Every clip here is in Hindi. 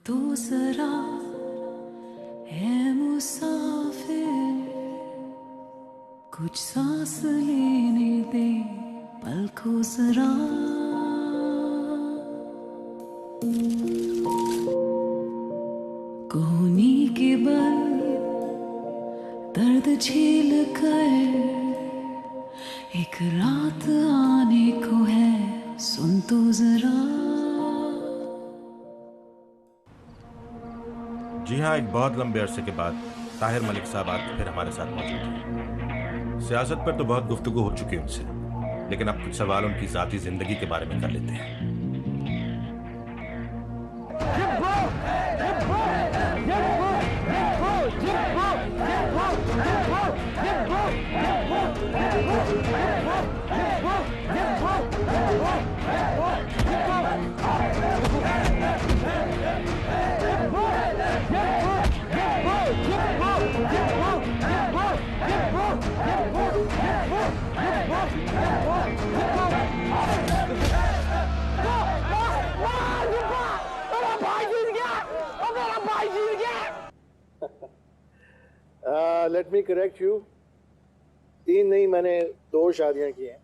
तो जरा है मुसाफिर, कुछ सांस लेने दे पल को जरा। कोहनी के बल दर्द झेल कर एक रात आने को है, सुन तो जरा। जी हाँ, एक बहुत लंबे अरसे के बाद ताहिर मलिक साहब आज फिर हमारे साथ मौजूद हैं। सियासत पर तो बहुत गुफ्तगू हो चुकी है उनसे, लेकिन अब कुछ सवाल उनकी ज़ाती जिंदगी के बारे में कर लेते हैं। लेट मी करेक्ट यू, 3 नहीं मैंने 2 शादियां की हैं।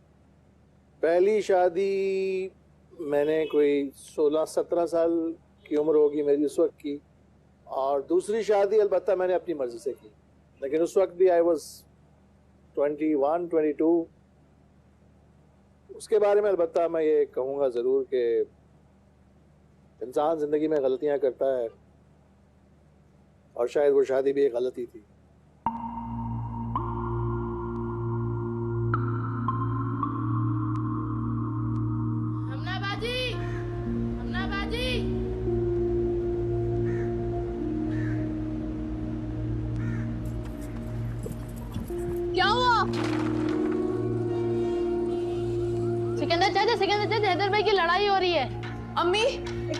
पहली शादी मैंने कोई 16-17 साल की उम्र होगी मेरी उस वक्त की, और दूसरी शादी अलबत्ता मैंने अपनी मर्जी से की, लेकिन उस वक्त भी आई वॉज 21-22। उसके बारे में अलबत्ता मैं ये कहूँगा ज़रूर कि इंसान ज़िंदगी में गलतियाँ करता है, और शायद वो शादी भी एक गलती थी। क्या हुआ? सिकंदर चाचा, हैदर भाई की लड़ाई हो रही है। अम्मी,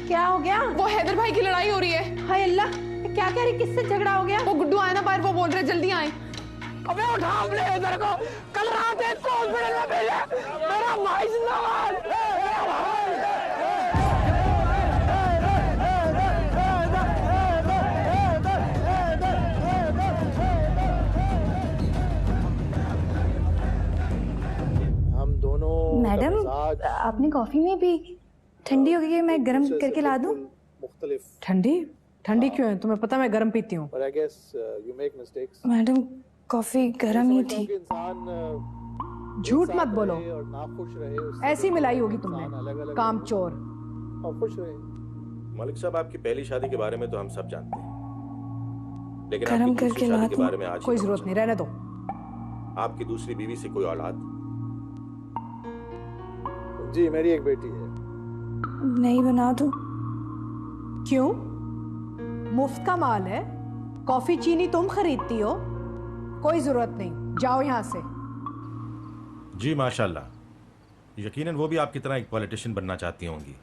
क्या हो गया? वो हैदर भाई की लड़ाई हो रही है। हाय अल्लाह, क्या कह रही? किससे झगड़ा हो गया? वो गुड्डू आए ना बाहर, वो बोल रहे जल्दी आए। अबे उठा अपने हैदर को, कल रात एक हॉस्पिटल में भेजा मेरा भाई जिंदाबाद। मैडम, आपने कॉफी में भी ठंडी हो गई है, मैं गर्म करके ला दूं? ठंडी क्यों है? तुम्हें पता मैं गर्म पीती हूँ। मैडम, कॉफी गर्म ही थी। झूठ मत बोलो, ऐसी मिलाई होगी तुमने, कामचोर। मलिक साहब, आपकी पहली शादी के बारे में तो हम सब जानते हैं, लेकिन गर्म आपकी करके दूसरी ला शादी के दूं? बारे में आज कोई जरूरत नहीं, रहने दो। आपकी दूसरी बीवी से कोई औलाद? जी, मेरी एक बेटी है। नहीं बना दूं? क्यों? मुफ्त का माल है, कॉफी चीनी तुम खरीदती हो, कोई जरूरत नहीं, जाओ यहाँ से। जी माशाल्लाह, यकीनन वो भी आपकी तरह एक पॉलिटिशियन बनना चाहती होंगी।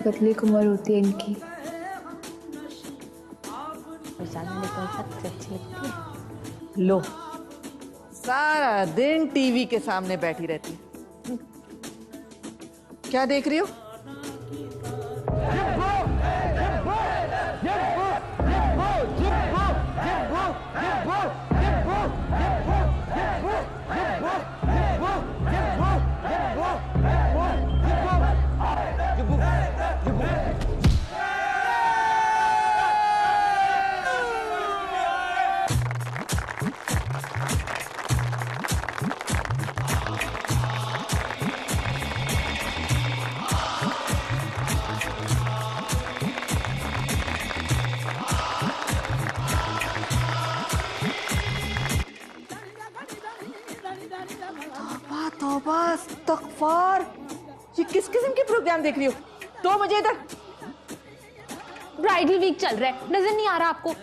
पतली कमर होती है इनकी। लो, सारा दिन टीवी के सामने बैठी रहती है। क्या देख रही हो? तौबा इस्तग़फ़ार, ये किस किस्म के प्रोग्राम देख रही हो? 2 बजे इधर। ब्राइडल वीक चल रहा है, नजर नहीं आ रहा आपको?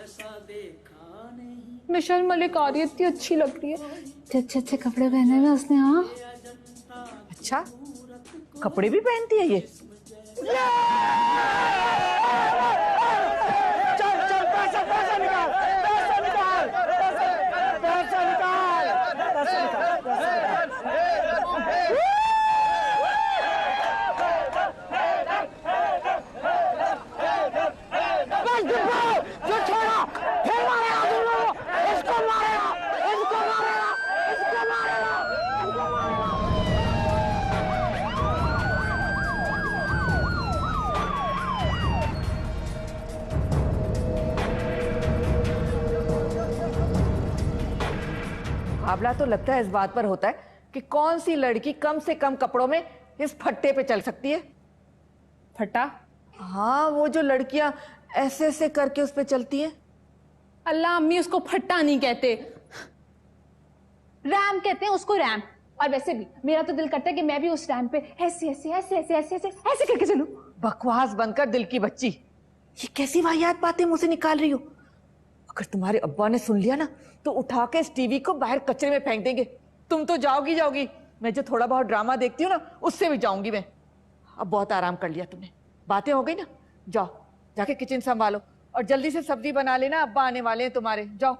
मिशेल मलिक आ रही है, इतनी अच्छी लग रही है। अच्छे अच्छे कपड़े पहने हुए उसने। हाँ, अच्छा, कपड़े भी पहनती है ये? चल चल, पैसा पैसा निकाल, पैसा निकाल, पैसा निकाल, पैसा निकाल, जो छोड़ा फिर मारेगा तुम लोगों, इसको मारेगा, इसको मारेगा, इसको मारेगा, इसको मारेगा। मुकाबला तो लगता है इस बात पर होता है कि कौन सी लड़की कम से कम कपड़ों में इस फट्टे पे चल सकती है। फटा? हाँ, वो जो लड़कियां ऐसे ऐसे करके उस पे चलती हैं। अल्लाह, अम्मी उसको फट्टा नहीं कहते, रैम कहते हैं उसको, रैम। और वैसे भी मेरा तो दिल करता है कि मैं भी उस रैम पे ऐसे ऐसे ऐसे ऐसे ऐसे ऐसे ऐसे करके चलूं। बकवास बनकर दिल की बच्ची, ये कैसी वाहियात बातें मुंह से निकाल रही हो? अगर तुम्हारे अब्बा ने सुन लिया ना तो उठा के इस टीवी को बाहर कचरे में फेंक देंगे। तुम तो जाओगी जाओगी, मैं जो थोड़ा बहुत ड्रामा देखती हूँ ना उससे भी जाऊंगी मैं। अब बहुत आराम कर लिया तुमने, बातें हो गई ना, जाओ जाके किचन संभालो और जल्दी से सब्जी बना लेना, अब्बा आने वाले हैं तुम्हारे, जाओ।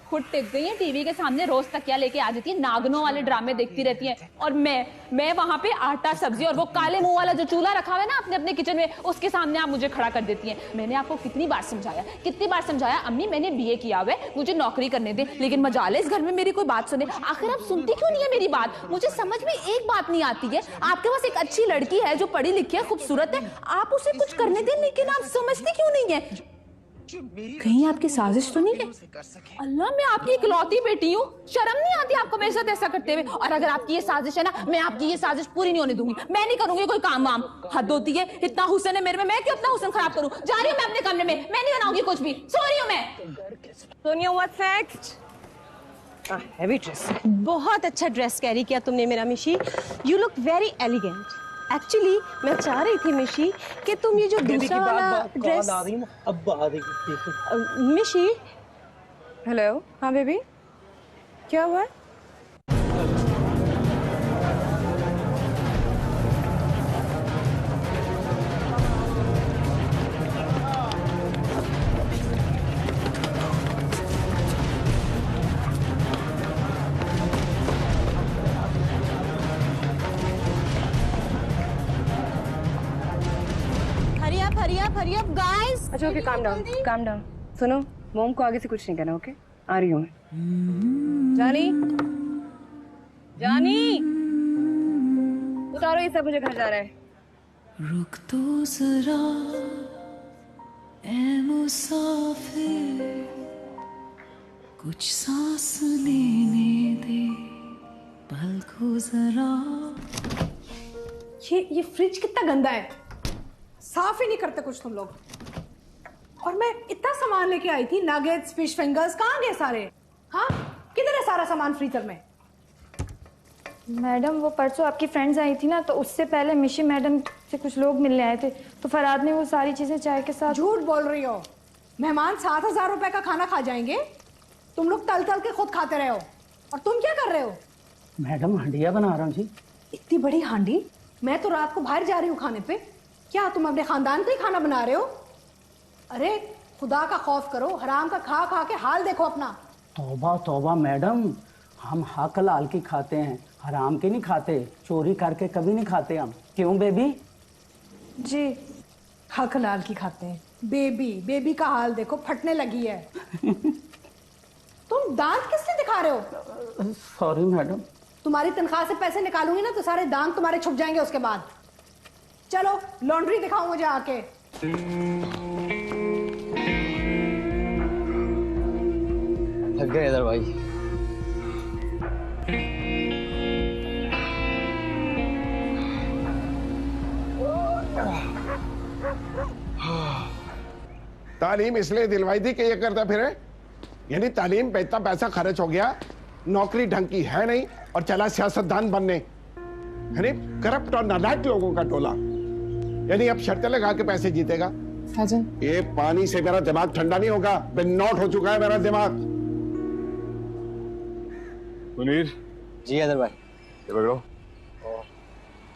खुद टिक गई है टीवी के सामने, रोज तकिया लेके आ जाती है, नागनों वाले ड्रामे देखती रहती हैं। और मैं वहां पे आटा सब्जी और वो काले मुंह वाला जो चूल्हा रखा हुआ है ना अपने अपने किचन में, उसके सामने आप मुझे खड़ा कर देती हैं। मैंने आपको कितनी बार समझाया अम्मी, मैंने बीए किया हुआ है, मुझे नौकरी करने दे, लेकिन मजाल है इस घर में मेरी कोई बात सुने। आखिर आप सुनती क्यों नहीं है मेरी बात? मुझे समझ में एक बात नहीं आती है, आपके पास एक अच्छी लड़की है जो पढ़ी लिखी है, खूबसूरत है, आप उसे कुछ करने दें, लेकिन आप समझती क्यों नहीं है? कहीं आपकी साजिश तो नहीं है? अल्लाह, मैं आपकी इकलौती बेटी हूँ, शर्म नहीं आती आपको मेरे साथ ऐसा करते हुए? और अगर आपकी ये साजिश है ना, मैं आपकी ये साजिश पूरी नहीं होने दूंगी। मैं नहीं करूंगी कोई काम वाम, हद होती है। इतना हुस्न है मेरे में, मैं क्यों अपना हुस्न खराब करूं? जा रही हूँ मैं अपने कमरे में, मैं नहीं बनाऊंगी कुछ भी, सो रही हूँ मैं। Sonia, what's next? Heavy dress, बहुत अच्छा ड्रेस कैरी किया तुमने मेरा मिशी, you look very elegant. Actually मैं चाह रही थी मिशी कि तुम ये जो दूसरा वाला ड्रेस, मिशी। हेलो, हाँ बेबी, क्या हुआ? Hurry up guys. अच्छा ओके, काम डाउन। सुनो, मोम को आगे से कुछ नहीं कहना, ओके? आ रही हूँ मैं। जानी उतारो ये सब, मुझे घर जा रहा है। रुक तो जरा ए मुसाफिर, कुछ सांस लेने दे पल को जरा। ये फ्रिज कितना गंदा है, साफ ही नहीं करते कुछ तुम लोग। और मैं इतना सामान लेके आई थी, नगेट्स, फिश फिंगर्स, कहाँ गए सारे? हाँ, किधर है सारा सामान फ्रीजर में? मैडम वो परसों आपकी फ्रेंड्स आई थी ना, तो उससे पहले मिशी मैडम से कुछ लोग मिलने आए थे, तो फरहाद ने वो सारी चीजें चाय के साथ। झूठ बोल रही हो, मेहमान 7,000 रुपए का खाना खा जाएंगे, तुम लोग तल तल के खुद खाते रहे हो। और तुम क्या कर रहे हो? मैडम हंडिया बना रहा हूँ जी। इतनी बड़ी हांडी? मैं तो रात को बाहर जा रही हूँ खाने पे, क्या तुम अपने खानदान का ही खाना बना रहे हो? अरे खुदा का खौफ करो, हराम का खा खा के हाल देखो अपना। तौबा तौबा मैडम, हम हक लाल की खाते हैं, हराम के नहीं खाते, चोरी करके कभी नहीं खाते हम। क्यों बेबी? जी, हक लाल की खाते हैं। बेबी का हाल देखो, फटने लगी है। तुम दांत किससे दिखा रहे हो? Sorry madam. तुम्हारी तनख्वाह से पैसे निकालूंगी ना तो सारे दांत तुम्हारे छुप जाएंगे उसके बाद। चलो लॉन्ड्री दिखाओ मुझे आके। लग गए इधर भाई। तालीम इसलिए दिलवाई थी कि ये करता फिरे, यानी तालीम पे इतना पैसा खर्च हो गया, नौकरी ढंग की है नहीं, और चला सियासतदान बनने, यानी करप्ट और नालायक लोगों का टोला। यानी अब शर्तें लगा के पैसे जीतेगा। ये पानी से मेरा दिमाग ठंडा नहीं होगा, नॉट हो चुका है मेरा दिमाग। मुनीर जी हैदर भाई। ये पकड़ो,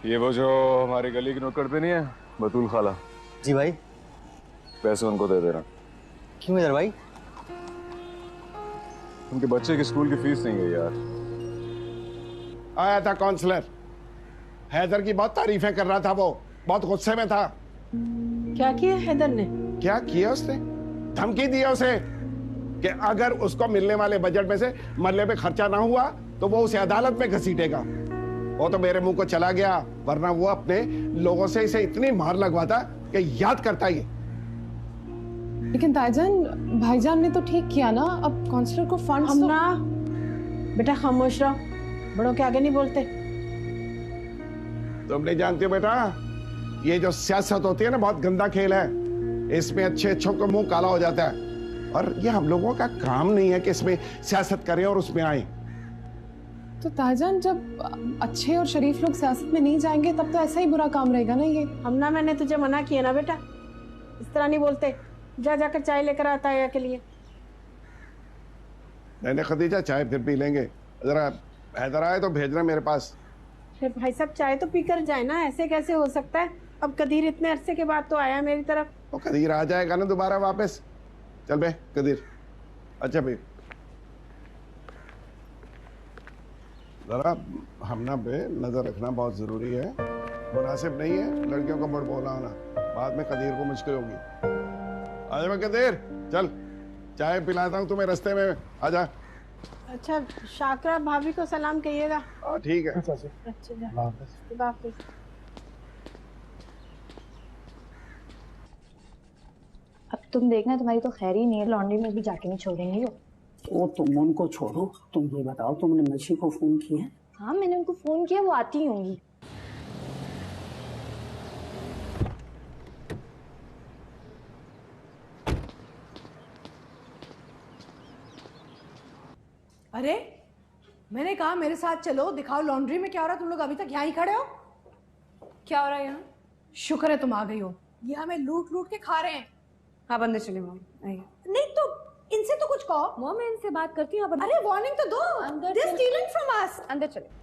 ये वो जो हमारी गली की नुक्कड़ पे नहीं है, बतूल खाला। जी भाई। पैसे उनको दे देना। क्यों हैदर भाई? उनके बच्चे की स्कूल की फीस नहीं गई यार। आया था काउंसलर, हैदर की बहुत तारीफें कर रहा था, वो बहुत गुस्से में था। क्या किया हैदर ने? क्या किया उसने? धमकी दी उसे कि अगर उसको मिलने वाले बजट में से मरने पे खर्चा ना हुआ तो वो उसे अदालत में घसीटेगा। वो तो मेरे मुंह को चला गया, वरना वो अपने लोगों से इसे इतनी मार लगवाता कि याद करता ही। लेकिन ताईजान, भाईजान ने तो ठीक किया ना, अब काउंसलर को फंड्स हम ना बेटा खामोश रहो, बड़ों के आगे नहीं बोलते। तुम नहीं जानते बेटा, ये जो सियासत होती है ना, बहुत गंदा खेल है। इसमें अच्छे अच्छों का मुंह काला हो जाता है, और ये हम लोगों का काम नहीं है कि इसमें सियासत करें और उसमें आए। तो ताईजान, जब अच्छे और शरीफ लोग सियासत में नहीं जाएंगे तब तो ऐसा ही बुरा काम रहेगा ना ये। हमना, मैंने तुझे मना किया ना बेटा, इस तरह नहीं बोलते। जा जाकर चाय लेकर आता है के लिए। नहीं खदीजा, चाय फिर पी लेंगे। जरा हैदर आए तो भेजना मेरे पास। भाई साहब चाय तो पीकर जाए ना, ऐसे कैसे हो सकता है? अब कदीर इतने अरसे के बाद तो आया मेरी तरफ। तो कदीर आ जाएगा ना दोबारा वापस। चल बे कदीर। अच्छा भाई, जरा हमना पे नजर रखना बहुत जरूरी है। मुनासिब नहीं है लड़कियों का मुड़ बोला होना, बाद में कदीर को मुश्किल होगी। आजा मैं कदीर, चल चाय पिलाता हूँ तुम्हें रास्ते में, आजा। अच्छा, शाकरा भाभी को सलाम कहिएगा। ठीक है। अच्छा जा। अब तुम देखना, तुम्हारी तो खैर ही नहीं है, लॉन्ड्री में भी जाके नहीं छोड़ेंगी वो। वो तुम उनको छोड़ो, तुम ये बताओ तुमने मशी को फोन किया है? हाँ मैंने उनको फोन किया, वो आती होंगी। अरे मैंने कहा मेरे साथ चलो, दिखाओ लॉन्ड्री में क्या हो रहा है। तुम लोग अभी तक यहाँ ही खड़े हो। क्या हो रहा है यहाँ? शुक्र है तुम आ गई हो। ये हमें लूट लूट के खा रहे हैं। हाँ बंदे चले मॉम। नहीं तो इनसे तो कुछ कहो। मॉम मैं इनसे बात करती हूँ। अरे वार्निंग तो दो। They're stealing from us. अंदर चले।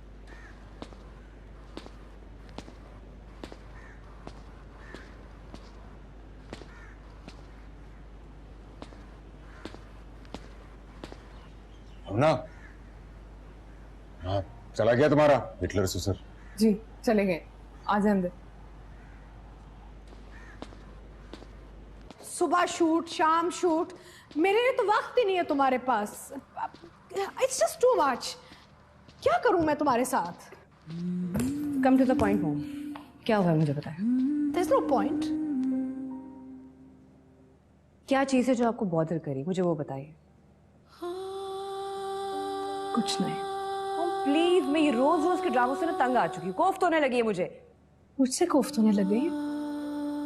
ना हाँ, चला गया तुम्हारा हिटलर सुसर? जी चले गए, आ जाए अंदर। सुबह शूट, शाम शूट, मेरे लिए तो वक्त ही नहीं है तुम्हारे पास। It's just too much. क्या करूं मैं तुम्हारे साथ? Come to the point mom, क्या हुआ है मुझे बताएं। There's no point. क्या चीज है जो आपको बॉदर करी, मुझे वो बताइए। कुछ नहीं। प्लीज, मैं ये रोज रोज के ड्रामों से ना तंग आ चुकी हूँ, कोफ्त होने लगी है मुझे। मुझसे कोफ्त होने लगे?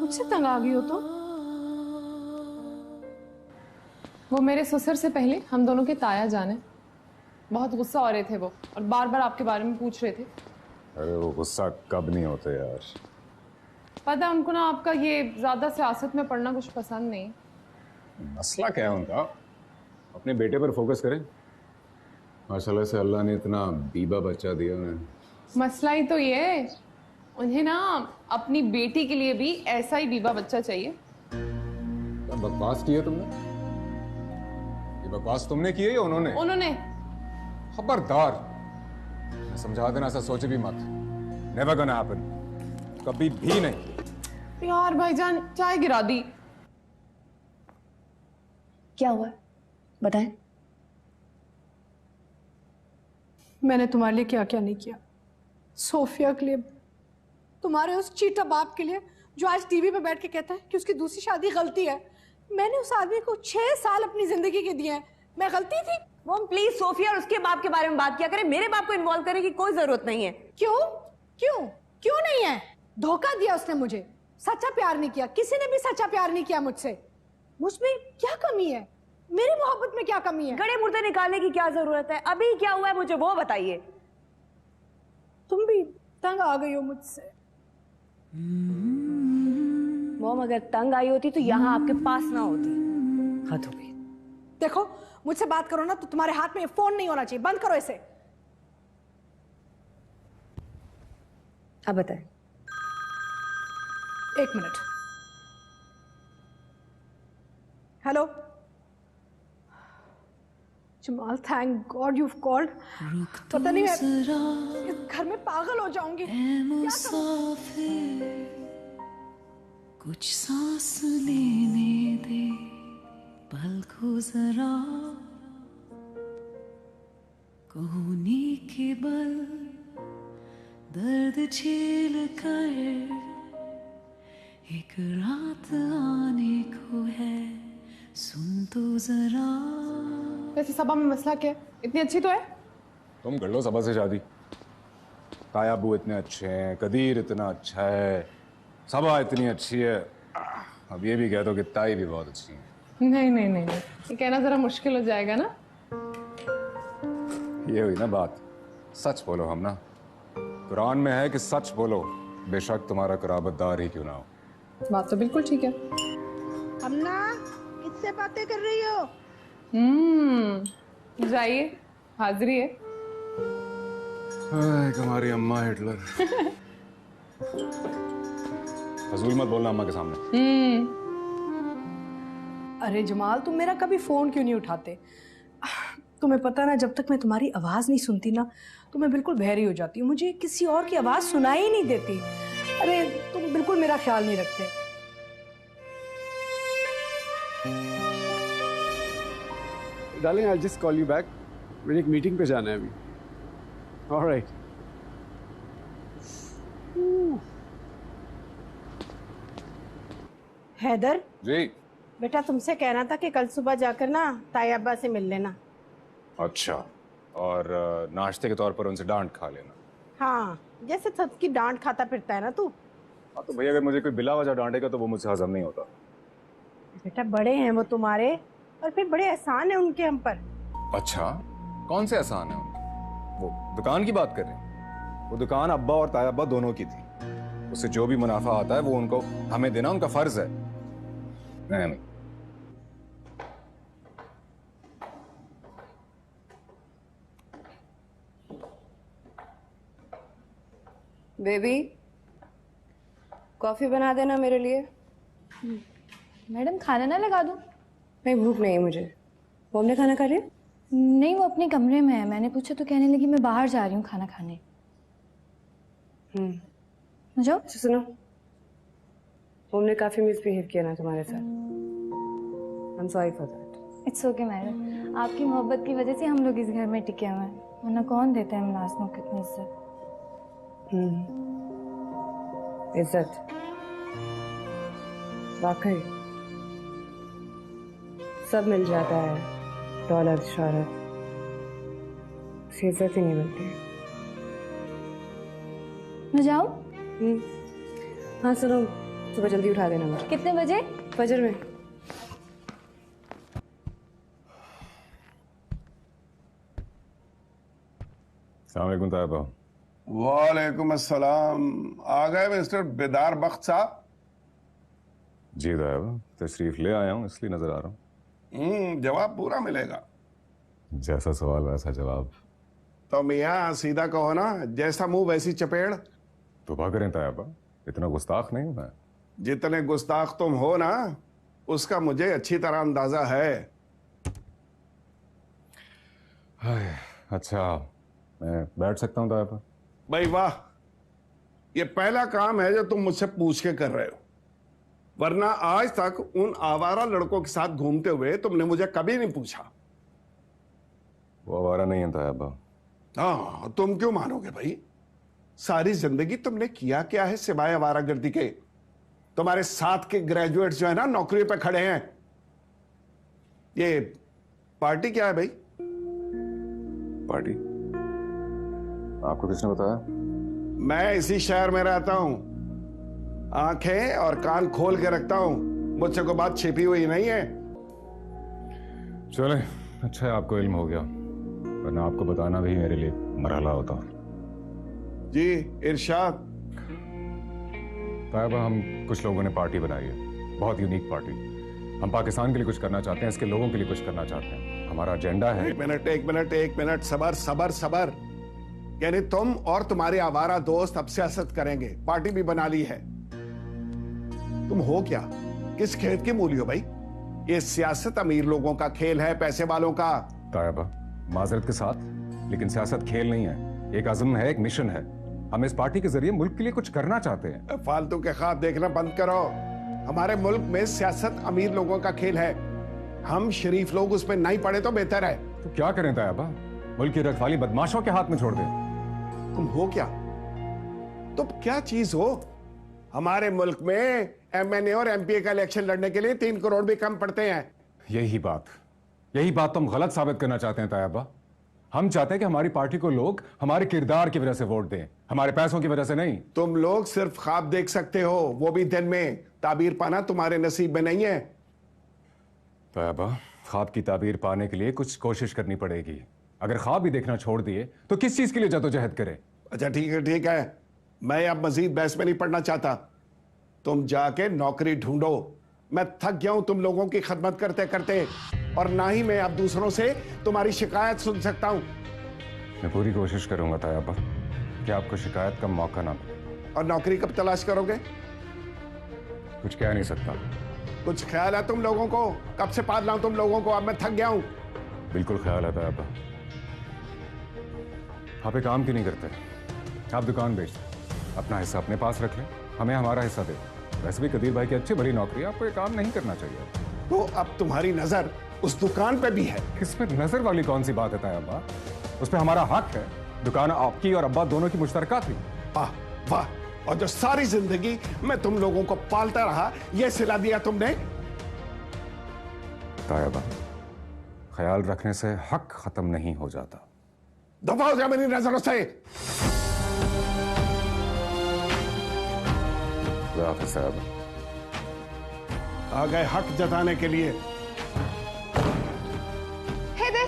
मुझसे तंग आ गई हो तो? वो मेरे ससुर से पहले हम दोनों के ताया जाने, बहुत गुस्सा हो रहे थे वो, और बार बार आपके बारे में पूछ रहे थे। अरे वो गुस्सा कब नहीं होते यार। पता है उनको ना आपका ये ज्यादा सियासत में पढ़ना कुछ पसंद नहीं। मसला क्या है उनका? अपने बेटे पर फोकस करें। माशाल्लाह से अल्लाह ने इतना बीबा बच्चा दिया उन्हें। मसला ही तो ये है, उन्हें ना अपनी बेटी के लिए भी ऐसा ही बीबा बच्चा चाहिए। बकवास किया तुमने? ये बकवास तुमने की है या उन्होंने? उन्होंने। खबरदार, मैं समझा देना, ऐसा सोचे भी मत। नेवर गोना हैपन, कभी भी नहीं। यार भाईजान चाय गिरा दी। क्या हुआ बताएं। मैंने तुम्हारे लिए क्या क्या नहीं किया। सोफिया के लिए, तुम्हारे उस चीटा बाप के लिए जो आज टीवी पे बैठ के कहता है कि उसकी दूसरी शादी गलती है। मैंने उस आदमी को 6 साल अपनी जिंदगी के दिए हैं। मैं गलती थी? मॉम प्लीज सोफिया और उसके बाप के बारे में बात किया करें, मेरे बाप को इन्वॉल्व करने की कोई जरूरत नहीं है। क्यों क्यों क्यों नहीं है? धोखा दिया उसने मुझे, सच्चा प्यार नहीं किया। किसी ने भी सच्चा प्यार नहीं किया मुझसे। मुझमें क्या कमी है? मेरी मोहब्बत में क्या कमी है? गड़े मुर्दे निकालने की क्या जरूरत है? अभी क्या हुआ है मुझे वो बताइए। तुम भी तंग आ गई हो मुझसे। मॉम अगर तंग आई होती तो यहाँ आपके पास ना होती। हद हो गई। देखो मुझसे बात करो ना तो तुम्हारे हाथ में ये फोन नहीं होना चाहिए, बंद करो इसे। अब बताए। 1 minute. Hello Jamal, thank God you called. पता नहीं मैं इस घर में पागल हो जाऊंगी। क्या करूं? कुछ सांस लेने दे पल को जरा, कोहनी के बल दर्द झेल कर एक रात आने को है, सुन तो जरा। वैसे सबा में मसला क्या है? इतनी अच्छी तो है। तुम कर लो सबा से शादी। तायाबू इतने अच्छे हैं, कदीर इतना अच्छा है, सबा इतनी अच्छी है, अब ये भी कह दो कि ताई भी बहुत अच्छी है। नहीं नहीं नहीं नहीं, ये कहना जरा मुश्किल हो जाएगा ना। ये हुई ना बात। सच बोलो हम ना, कुरान में है कि सच बोलो बेशक तुम्हारा कराबतदार ही क्यों ना हो। बात तो बिल्कुल ठीक है। अम्ना किससे बातें कर रही हो? जाइए, हाजिरी है। हमारी अम्मा हिटलर। फजूल मत बोलना अम्मा के सामने। अरे जमाल, तुम मेरा कभी फोन क्यों नहीं उठाते? तुम्हें पता ना, जब तक मैं तुम्हारी आवाज नहीं सुनती ना तो मैं बिल्कुल बहरी हो जाती हूँ। मुझे किसी और की आवाज सुनाई ही नहीं देती। अरे तुम बिल्कुल मेरा ख्याल नहीं रखते। Darling, I'll just call you back. मुझे एक मीटिंग पे जाना है अभी। All right. हैदर जी बेटा, तुमसे कहना था कि कल सुबह जाकर ना ताई अब्बा से मिल लेना। अच्छा, और नाश्ते के तौर पर उनसे डांट खा लेना। हाँ, जैसे सबकी डांट खाता फिरता है ना तू। हाँ तो भैया, अगर मुझे कोई बिला वजह डांटेगा तो वो मुझसे हजम नहीं होता। बेटा बड़े हैं वो तुम्हारे, और फिर बड़े एहसान है उनके हम पर। अच्छा, कौन से एहसान है उनके? वो दुकान की बात कर रहे हैं? वो दुकान अब्बा और ताया अब्बा दोनों की थी, उससे जो भी मुनाफा आता है वो उनको हमें देना उनका फर्ज है। नहीं। बेबी, कॉफी बना देना मेरे लिए। मैडम खाना ना लगा दूं? नहीं, भूख नहीं है मुझे। वो हमने खाना खा रही है? नहीं, वो अपने कमरे में है। मैंने पूछा तो कहने लगी मैं बाहर जा रही हूँ खाना खाने। जाओ। सुनो, हमने काफी मिसबिहेव किया ना तुम्हारे साथ। I'm sorry for that. It's okay madam, आपकी मोहब्बत की वजह से हम लोग इस घर में टिके हुए हैं, वरना कौन देता है मुलाजमों को इतनी इज्जत। इज्जत वाकई सब मिल जाता है, दौलत शौहरत, इज्जत ही नहीं मिलती। मैं जाऊं? हाँ सुनो, सुबह जल्दी उठा देना मुझे। कितने बजे? फजर में। अस्सलाम वालेकुम तायबा। वालेकुम अस्सलाम। आ गए मिस्टर बेदार बख्त साहब? जी तायबा, तशरीफ ले आया हूँ इसलिए नजर आ रहा हूँ। जवाब पूरा मिलेगा। जैसा सवाल वैसा जवाब। तो मियाँ सीधा कहो ना, जैसा मुंह वैसी चपेड़। तौबा करें तायबा, इतना गुस्ताख नहीं हूं मैं। जितने गुस्ताख तुम हो ना, उसका मुझे अच्छी तरह अंदाजा है। अच्छा, मैं बैठ सकता हूँ तायबा? भाई वाह, ये पहला काम है जो तुम मुझसे पूछ के कर रहे हो, वरना आज तक उन आवारा लड़कों के साथ घूमते हुए तुमने मुझे कभी नहीं पूछा। वो आवारा नहीं है तायबा। हाँ, तुम क्यों मानोगे भाई? सारी जिंदगी तुमने किया क्या है सिवाय आवारागर्दी के? तुम्हारे साथ के ग्रेजुएट जो है ना, नौकरी पे खड़े हैं। ये पार्टी क्या है भाई? पार्टी? आपको किसने बताया? मैं इसी शहर में रहता हूं, आंखें और कान खोल के रखता हूं, मुझसे कोई बात छिपी हुई नहीं है। चले, अच्छा है आपको इल्म हो गया, वरना आपको बताना भी मेरे लिए मरहला होता। जी इरशाद। तायबा, हम कुछ लोगों ने पार्टी बनाई है, बहुत यूनिक पार्टी। हम पाकिस्तान के लिए कुछ करना चाहते हैं, इसके लोगों के लिए कुछ करना चाहते हैं। हमारा एजेंडा है। एक मिनट, सबर। यानी तुम और तुम्हारे आवारा दोस्त अब सियासत करेंगे, पार्टी भी बना ली है। तुम हो क्या, किस खेत के मूली हो भाई? ये सियासत अमीर लोगों का खेल है, पैसे वालों का। तायबा, माजरत के साथ, लेकिन सियासत खेल नहीं है, एक अज़्म है, एक मिशन है। हम इस पार्टी के जरिए मुल्क के लिए कुछ करना चाहते हैं। फालतू के ख्वाब देखना बंद करो। हमारे मुल्क में सियासत अमीर लोगों का खेल है, हम शरीफ लोग उस पर नहीं पड़े तो बेहतर है। तो क्या करें तायबा, मुल्क की रखवाली बदमाशों के हाथ में छोड़ दें? तुम हो क्या? तुम क्या चीज हो? हमारे मुल्क में एमएनए और एमपीए का इलेक्शन लड़ने के लिए 3 करोड़ भी कम पड़ते हैं। यही बात तुम गलत साबित करना चाहते हैं तायबा। हम चाहते हैं कि हमारी पार्टी को लोग हमारे किरदार की वजह से वोट दें, हमारे पैसों की वजह से नहीं। तुम लोग सिर्फ ख्वाब देख सकते हो, वो भी दिन में। ताबीर पाना तुम्हारे नसीब में नहीं है। तायबा, ख्वाब की ताबीर पाने के लिए कुछ कोशिश करनी पड़ेगी। अगर ख्वाब भी देखना छोड़ दिए तो किस चीज के लिए जद्दोजहद करें? अच्छा ठीक है, मैं अब मजीद बहस में नहीं पढ़ना चाहता। तुम जाके नौकरी ढूंढो। मैं थक गया हूं तुम लोगों की खदमत करते करते, और ना ही मैं अब दूसरों से तुम्हारी शिकायत सुन सकता हूं। मैं पूरी कोशिश करूंगा तायबा कि आपको शिकायत का मौका ना मिले। और नौकरी कब तलाश करोगे? कुछ कह नहीं सकता। कुछ ख्याल है तुम लोगों को? कब से पाल रहा हूं तुम लोगों को, अब मैं थक गया हूं। बिल्कुल ख्याल है तायबा। आप एक काम क्यों नहीं करते? आप दुकान बेच दें, अपना हिस्सा अपने पास रख लें, हमें हमारा हिस्सा दे। वैसे भी कदीर भाई की अच्छी बड़ी नौकरी है, आपको ये काम नहीं करना चाहिए। तो अब तुम्हारी नजर उस दुकान पे भी है? इसमें नजर वाली कौन सी बात है तायबा? उस पे हमारा हक है। दुकान आपकी और अब्बा दोनों की मुश्तरका थी। वाह वाह, और जो सारी जिंदगी मैं तुम लोगों को पालता रहा, ये सिला दिया तुमने। तायबा, ख्याल रखने से हक खत्म नहीं हो जाता। दफा हो जा मेरी नजरों से। साहब आ गए हक जताने के लिए। हैदर,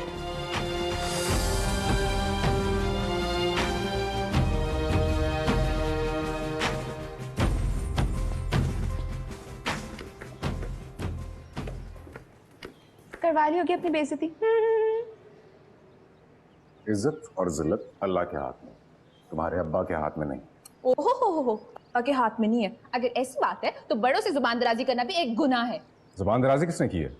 करवा ली होगी अपनी बेइज्जती। इज्जत और जिल्लत अल्लाह के हाथ में, तुम्हारे अब्बा के हाथ में नहीं। ओहो अब्बा के हाथ में नहीं है। अगर ऐसी बात है तो बड़ों से जुबान दराजी करना भी एक गुनाह है। जुबान दराजी किसने की है?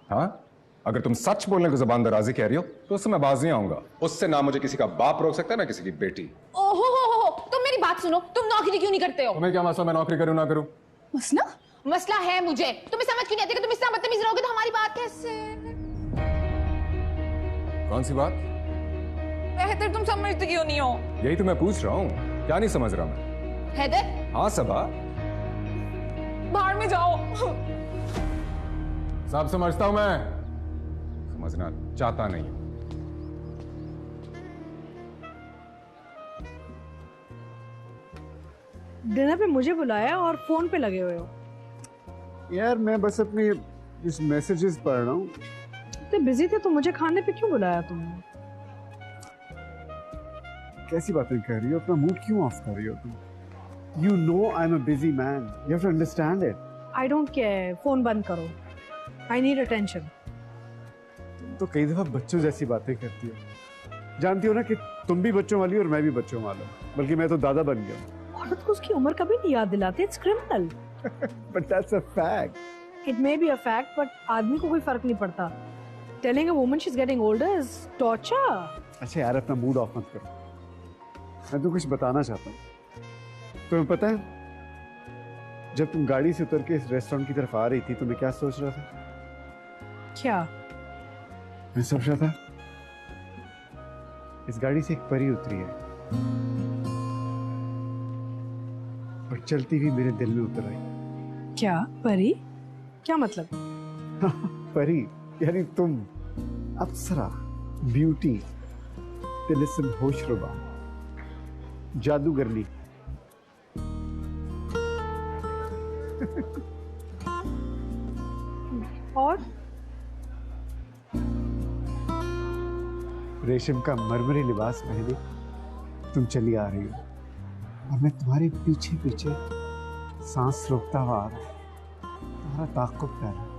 हाँ, अगर तुम सच बोलने को जुबान दराजी कह रही हो तो उससे मैं बाज नहीं आऊंगा। उससे ना मुझे किसी का बाप रोक सकता है ना किसी की बेटी। ओहो तुम मेरी बात सुनो, तुम नौकरी क्यों नहीं करते हो? तुम्हें क्या मसला, मैं नौकरी करूं ना करूं? मसला है मुझे। तुम्हें समझ क्यों नहीं आती कि तुम इस तरह बदतमीज रहोगे तो हमारी बात कैसे? कौन सी बात? हैदर, तुम समझते क्यों नहीं हो? यही तो मैं पूछ रहा हूँ, क्या नहीं समझ रहा मैं? हैदर, हाँ सबा, बाहर में जाओ। सब समझता हूं मैं, समझना चाहता नहीं। डिनर पे मुझे बुलाया और फोन पे लगे हुए हो। यार मैं बस अपनी इस मैसेजेस पढ़ रहा हूँ। इतने बिजी थे तो मुझे खाने पे क्यों बुलाया तुमने? कैसी बातें कर रही हो? अपना मूड क्यों ऑफ कर रही हो तुम? You know I'm a busy man. You have to understand it. I don't care. Phone बंद करो। I need attention. तुम तो कई दफा बच्चों जैसी बातें करती हो। जानती हो ना कि तुम भी बच्चों वाली और मैं भी बच्चों वाला, बल्कि मैं तो दादा बन गया। औरत को उसकी उम्र कभी नहीं याद दिलाते। It's criminal. But that's a fact. It may be a fact, but आदमी को कोई फर्क नहीं पड़ता। Telling a woman she's getting older is torture. अच्छा यार, अपना मूड ऑफ मत करो। मैं तो कुछ बताना चाहता हूँ। तुम्हें पता है, जब तुम गाड़ी से उतर के इस रेस्टोरेंट की तरफ आ रही थी तो मैं क्या सोच रहा था? क्या? मैं सोच रहा था इस गाड़ी से एक परी उतरी है और चलती हुई मेरे दिल में उतर आई। क्या परी? क्या मतलब? परी यानी तुम, अप्सरा, ब्यूटी, तिलिस्म, होशरुबा, जादूगरनी। और रेशम का मरमरी लिबास पहने तुम चली आ रही हो और मैं तुम्हारे पीछे पीछे सांस रोकता हुआ आ रहा है, तुम्हारा ताक़ुब कर रहा है।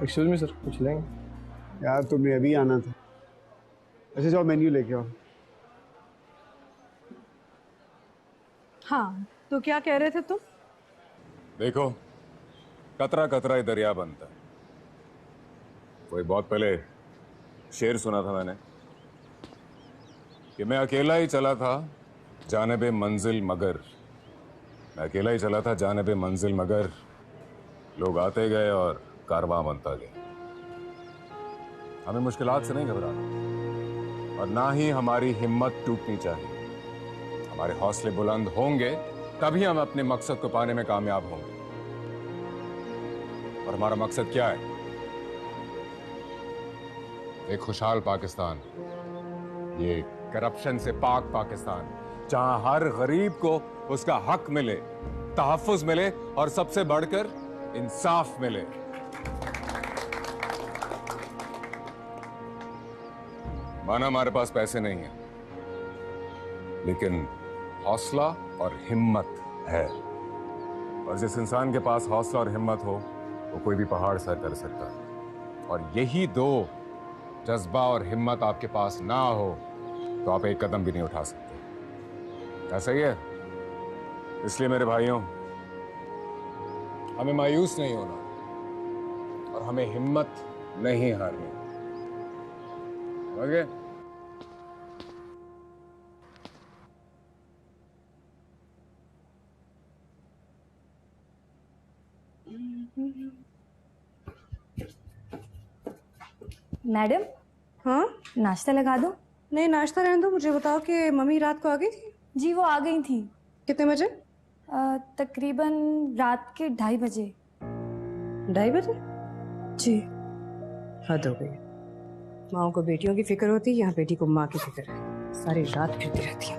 एक्सक्यूज मी सर, कुछ लेंगे? यार तुम्हें अभी आना था। अच्छा जाओ मेन्यू लेके आओ। हाँ, तो क्या कह रहे थे तुम? देखो, कतरा कतरा ही दरिया बनता है। कोई बहुत पहले शेर सुना था मैंने कि मैं अकेला ही चला था जानिबे मंजिल मगर, मैं अकेला ही चला था जानिबे मंजिल मगर, लोग आते गए और कारवां बनता गया। हमें मुश्किलात से नहीं घबराना और ना ही हमारी हिम्मत टूटनी चाहिए। हमारे हौसले बुलंद होंगे तभी हम अपने मकसद को पाने में कामयाब होंगे। और हमारा मकसद क्या है? एक खुशहाल पाकिस्तान, ये करप्शन से पाक पाकिस्तान, जहां हर गरीब को उसका हक मिले, तहफ्फुज मिले और सबसे बढ़कर इंसाफ मिले। माना हमारे पास पैसे नहीं है, लेकिन हौसला और हिम्मत है। और जिस इंसान के पास हौसला और हिम्मत हो वो कोई भी पहाड़ सर कर सकता है। और यही दो जज्बा और हिम्मत आपके पास ना हो तो आप एक कदम भी नहीं उठा सकते। ऐसा ही है। इसलिए मेरे भाइयों, हमें मायूस नहीं होना और हमें हिम्मत नहीं हारनी। समझ गए? मैडम, हाँ नाश्ता लगा दो? नहीं, नाश्ता रहने दो। मुझे बताओ कि मम्मी रात को आ गई थी? जी वो आ गई थी। कितने बजे? तकरीबन रात के 2:30 बजे। 2:30 बजे? जी। हद हो गई। माओ को बेटियों की फिक्र होती है, यहाँ बेटी को माँ की फिक्र है। सारी रात फिरती रहती है।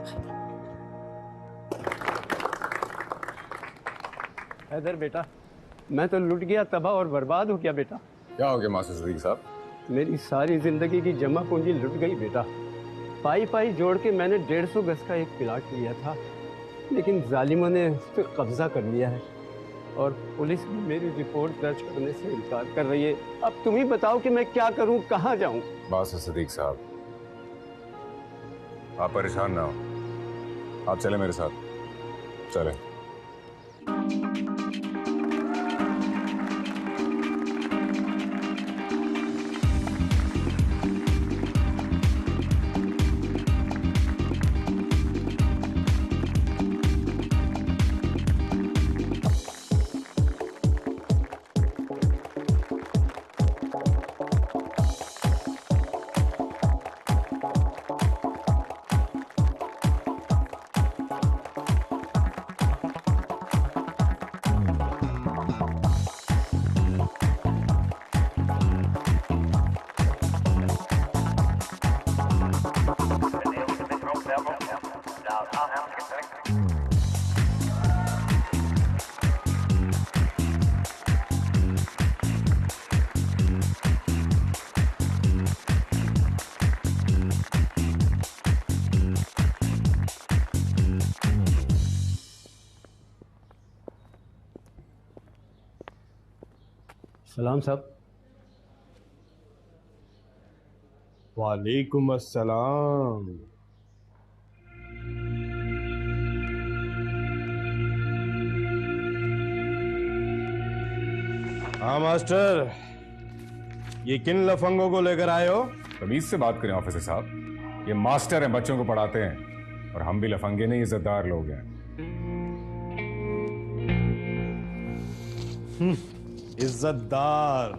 हैदर बेटा, मैं तो लुट गया, तबाह और बर्बाद हो गया बेटा। क्या हो गया मास्टर सदीक साहब? मेरी सारी जिंदगी की जमा पूंजी लुट गई बेटा। पाई पाई जोड़ के मैंने 150 गज का एक प्लाट लिया था, लेकिन जालिमों ने उस पर कब्जा कर लिया है और पुलिस भी मेरी रिपोर्ट दर्ज करने से इनकार कर रही है। अब तुम ही बताओ कि मैं क्या करूं, कहां जाऊं? मास्टर सदीक साहब, आप परेशान ना हो, आप चले मेरे साथ, चले। सलाम साहब। वालेकुम अस्सलाम। हाँ मास्टर, ये किन लफंगों को लेकर आए हो? तमीज से बात करें ऑफिसर साहब, ये मास्टर हैं, बच्चों को पढ़ाते हैं, और हम भी लफंगे नहीं, इज्जतदार लोग हैं। इज्जतदार,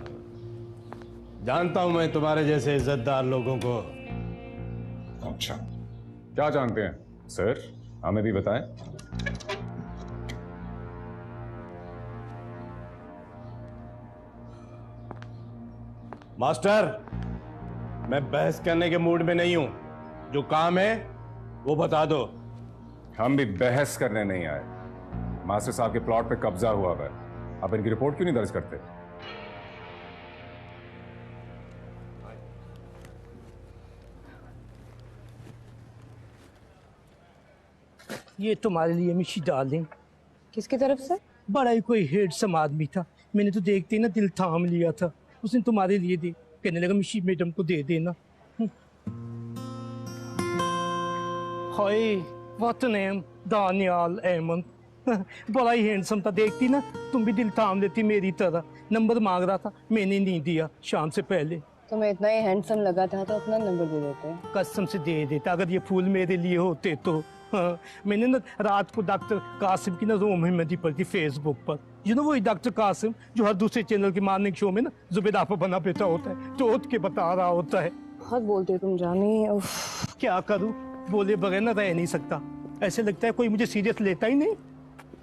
जानता हूं मैं तुम्हारे जैसे इज्जतदार लोगों को। अच्छा, क्या जानते हैं सर, हमें भी बताएं। मास्टर, मैं बहस करने के मूड में नहीं हूं, जो काम है वो बता दो। हम भी बहस करने नहीं आए। मास्टर साहब के प्लॉट पे कब्जा हुआ है, आप इनकी रिपोर्ट क्यों नहीं दर्ज करते? ये तुम्हारे लिए मिशी डार्लिंग। किसकी तरफ से? बड़ा ही कोई हैंडसम आदमी था, मैंने तो देखते ही ना दिल थाम लिया था। उसने तुम्हारे लिए दी, कहने लगा मिशी मैडम को दे देना। Hi what name, Daniyal Ahmed. बड़ा ही हैंडसम था, देखती ना तुम भी दिल थाम लेती मेरी तरह। नंबर मांग रहा था, मैंने नहीं दिया शाम से पहले। तुम्हें इतना ही हैंडसम लगा था तो अपना नंबर दे देते। कसम से दे देता अगर ये फूल मेरे लिए होते तो। हाँ, मैंने ना रात को डॉक्टर कासिम की ना रोम हिम्मती पढ़ी फेसबुक पर। यू नो वही डॉक्टर कासिम जो हर दूसरे चैनल के मॉर्निंग शो में ना जुबेदा पर बना पेटा होता है, तो उठ के बता रहा होता है। बहुत बोलते हो तुम जानी। क्या करूँ, बोले बगैर ना रह नहीं सकता। ऐसे लगता है कोई मुझे सीरियस लेता ही नहीं।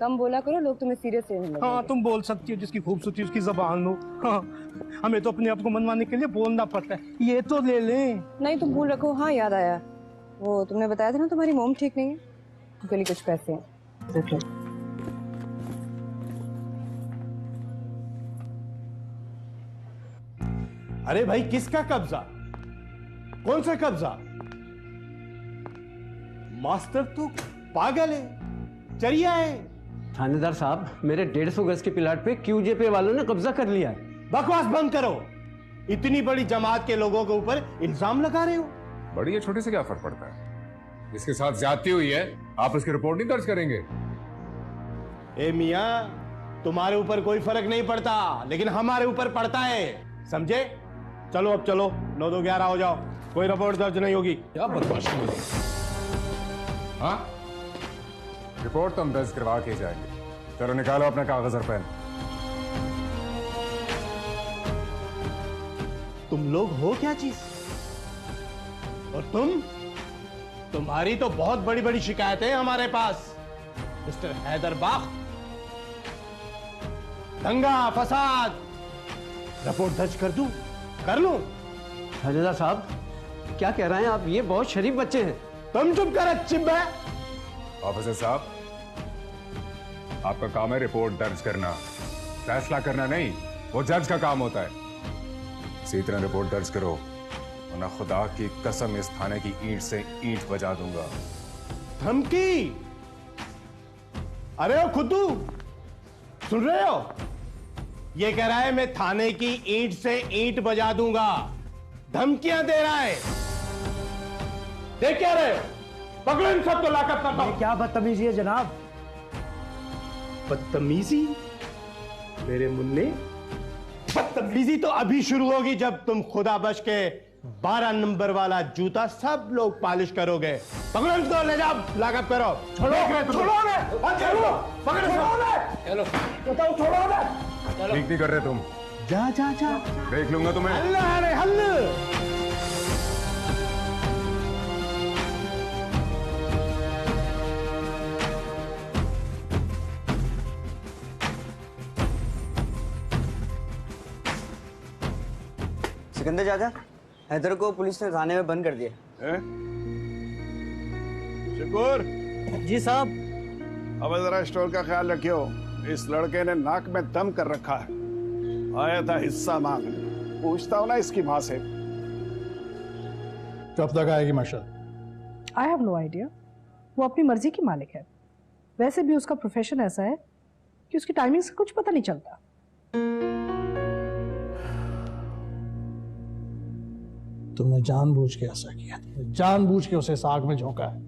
कम बोला करो, लोग तुम्हें सीरियस लेने लगेंगे। हाँ तुम बोल सकती हो, जिसकी खूबसूरती उसकी जबान हो। हाँ हमें तो अपने आप को मनवाने के लिए बोलना पड़ता है। ये तो ले लें। नहीं तुम भूल रखो। हाँ याद आया, वो तुमने बताया था ना तुम्हारी मोम ठीक नहीं है, उनके लिए कुछ पैसे हैं। देख लो। अरे भाई किसका कब्जा, कौन सा कब्जा? मास्टर तो पागल है, चरिया है। थानेदार साहब, मेरे 150 गज के प्लाट पे क्यूजेपे वालों ने कब्जा कर लिया है। बकवास बंद करो, इतनी बड़ी जमात के लोगों के ऊपर इल्जाम लगा रहे हो। बड़ी या छोटी से क्या फर्क पड़ता है? जिसके साथ ज्यादती हुई है आप उसकी रिपोर्ट नहीं दर्ज करेंगे? ए मियां, तुम्हारे ऊपर कोई फर्क नहीं पड़ता, लेकिन हमारे ऊपर पड़ता है, समझे? चलो अब चलो, 9-2-11 हो जाओ, कोई रिपोर्ट दर्ज नहीं होगी। क्या बदमाशी है? हाँ, रिपोर्ट तो हम दर्ज करवा के जाएंगे। चलो निकालो अपना कागज और पेन। तुम लोग हो क्या चीज? और तुम्हारी तो बहुत बड़ी बड़ी शिकायतें हैं हमारे पास, मिस्टर हैदरबाग। दंगा फसाद, रिपोर्ट दर्ज कर दूं? कर लूं? थानेदार साहब क्या कह रहे हैं आप? ये बहुत शरीफ बच्चे हैं। तुम चुप कर चिब है। ऑफिसर साहब, आपका काम है रिपोर्ट दर्ज करना, फैसला करना नहीं। वो जज का काम होता है। इसी तरह रिपोर्ट दर्ज करो, वरना खुदा की कसम इस थाने की ईंट से ईंट बजा दूंगा। धमकी? अरे ओ खुद्दू, सुन रहे हो? ये कह रहा है मैं थाने की ईंट से ईंट बजा दूंगा, धमकियां दे रहा है। देख क्या रहे हो? पकड़ो इन सबको, लाकअप करता हूं। क्या बदतमीजी है जनाब? बदतमीजी? मेरे मुन्ने, बदतमीजी तो अभी शुरू होगी जब तुम खुदा बच के 12 नंबर वाला जूता सब लोग पॉलिश करोगे। पकड़ो इनको, ले जाओ, लाकअप करो। छोड़ो, छोड़ो, चलो बताओ, छोड़ो ना। ठीक नहीं कर रहे तुम। जा जा जा, देख लूंगा तुम्हें। हल्ला रे हल्ला। सिकंदर चाचा, हैदर को पुलिस ने थाने में बंद कर दिया। शुक्र जी साहब। अब जरा स्टोर का ख्याल रखियो, इस लड़के ने नाक में दम कर रखा है। आया था हिस्सा मांगने, पूछता हूं ना इसकी मां से। कब तक आएगी माशा? आई हैव नो आइडिया, वो अपनी मर्जी की मालिक है। वैसे भी उसका प्रोफेशन ऐसा है कि उसकी टाइमिंग से कुछ पता नहीं चलता। तुमने जानबूझ के ऐसा किया, जानबूझ के उसे साग में झोंका है।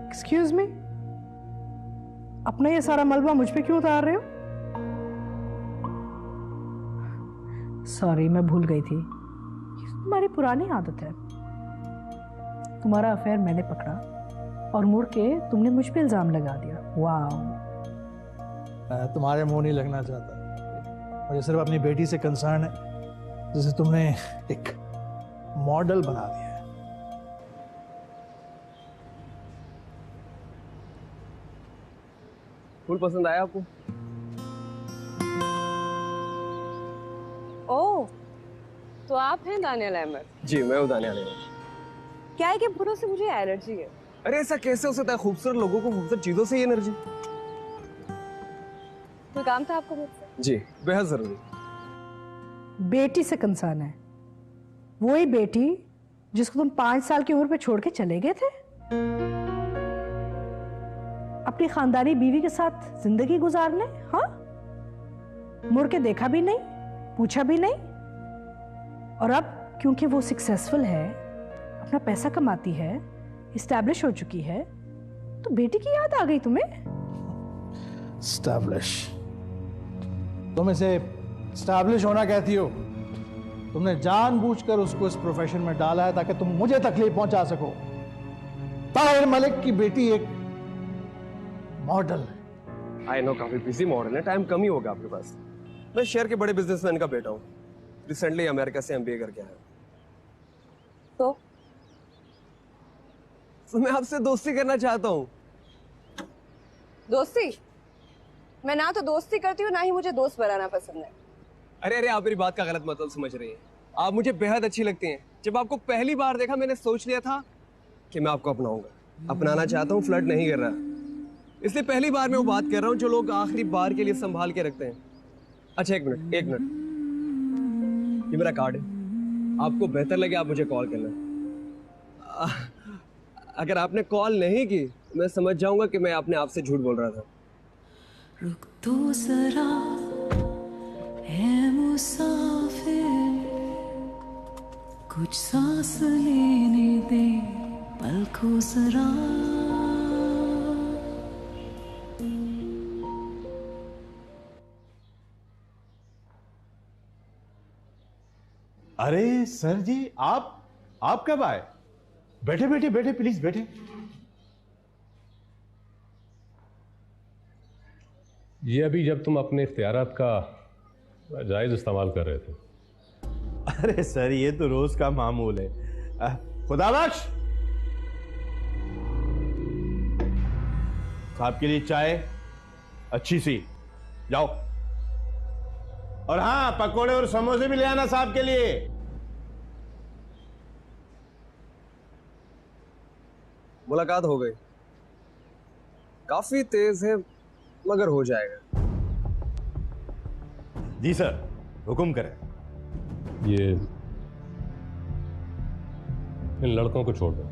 एक्सक्यूज मी, अपना ये सारा मलबा मुझ पे क्यों उतार रहे हो? सॉरी, मैं भूल गई थी, ये तुम्हारी पुरानी आदत है। तुम्हारा अफेयर मैंने पकड़ा और मुड़ के तुमने मुझ पे इल्जाम लगा दिया। वाह, मैं तुम्हारे मुंह नहीं लगना चाहता। मुझे सिर्फ अपनी बेटी से कंसर्न है, जिसे तुमने एक मॉडल बना दिया है। फूल पसंद आया आपको? ओह, तो आप हैं दानियाल अहमद? जी मैं हूँ दानियाल अहमद। क्या है कि फूलों से मुझे एलर्जी है। अरे ऐसा कैसे हो सकता है? खूबसूरत लोगों को खूबसूरत चीजों से ही एनर्जी। कोई काम था आपको मुझसे? जी बेहद जरूरी। बेटी से कंसर्न है? वही बेटी जिसको तुम 5 साल की उम्र पे छोड़ के चले गए थे? अपनी खानदानी बीवी के साथ जिंदगी गुजारने? हाँ, मुड़ के देखा भी नहीं, पूछा भी नहीं। और अब क्योंकि वो सक्सेसफुल है, अपना पैसा कमाती है, इस्टेब्लिश हो चुकी है, तो बेटी की याद आ गई तुम्हें? स्टैब्लिश? तुम इसे स्टैब्लिश होना कहती हो? तुमने जानबूझकर उसको इस प्रोफेशन में डाला है ताकि तुम मुझे तकलीफ पहुंचा सको। ताहिर मलिक की बेटी एक मॉडल है। आई नो, काफी बिजी मॉडल है, टाइम कम ही होगा आपके पास। मैं शहर के बड़े बिजनेसमैन का बेटा हूँ, रिसेंटली अमेरिका से MBA करके आया। तो मैं आपसे दोस्ती करना चाहता हूँ। दोस्ती? मैं ना तो दोस्ती करती हूँ, ना ही मुझे दोस्त बनाना पसंद है। अरे अरे, आप मेरी बात का गलत मतलब समझ रही हैं। आप मुझे बेहद अच्छी लगती हैं। जब आपको पहली बार देखा मैंने सोच लिया था कि मैं आपको अपनाऊंगा। अपनाना चाहता हूँ, फ्लर्ट नहीं कर रहा। इसलिए पहली बार मैं वो बात कर रहा हूँ जो लोग आखिरी बार के लिए संभाल के रखते हैं। अच्छा, एक मिनट, ये मेरा कार्ड है। आपको बेहतर लगे आप मुझे कॉल करना। अगर आपने कॉल नहीं की मैं समझ जाऊंगा कि मैं अपने आप से झूठ बोल रहा था। रुक तो जरा है मुसाफिर, कुछ सांस लेने दे पल को जरा। अरे सर जी, आप कब आए? बैठे बैठे बैठे, प्लीज बैठे। ये अभी जब तुम अपने इख्तियारात का जायज इस्तेमाल कर रहे थे। अरे सर, ये तो रोज का मामूल है। खुदा बख्श, साहब के लिए चाय अच्छी सी, जाओ। और हाँ, पकोड़े और समोसे भी ले आना साहब के लिए। मुलाकात हो गई, काफी तेज है मगर हो जाएगा। जी सर, हुक्म करें। ये इन लड़कों को छोड़ दो।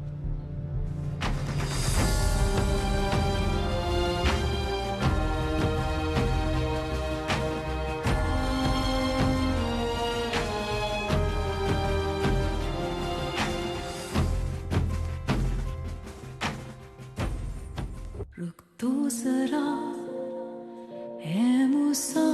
रुक तो जरा है मुसा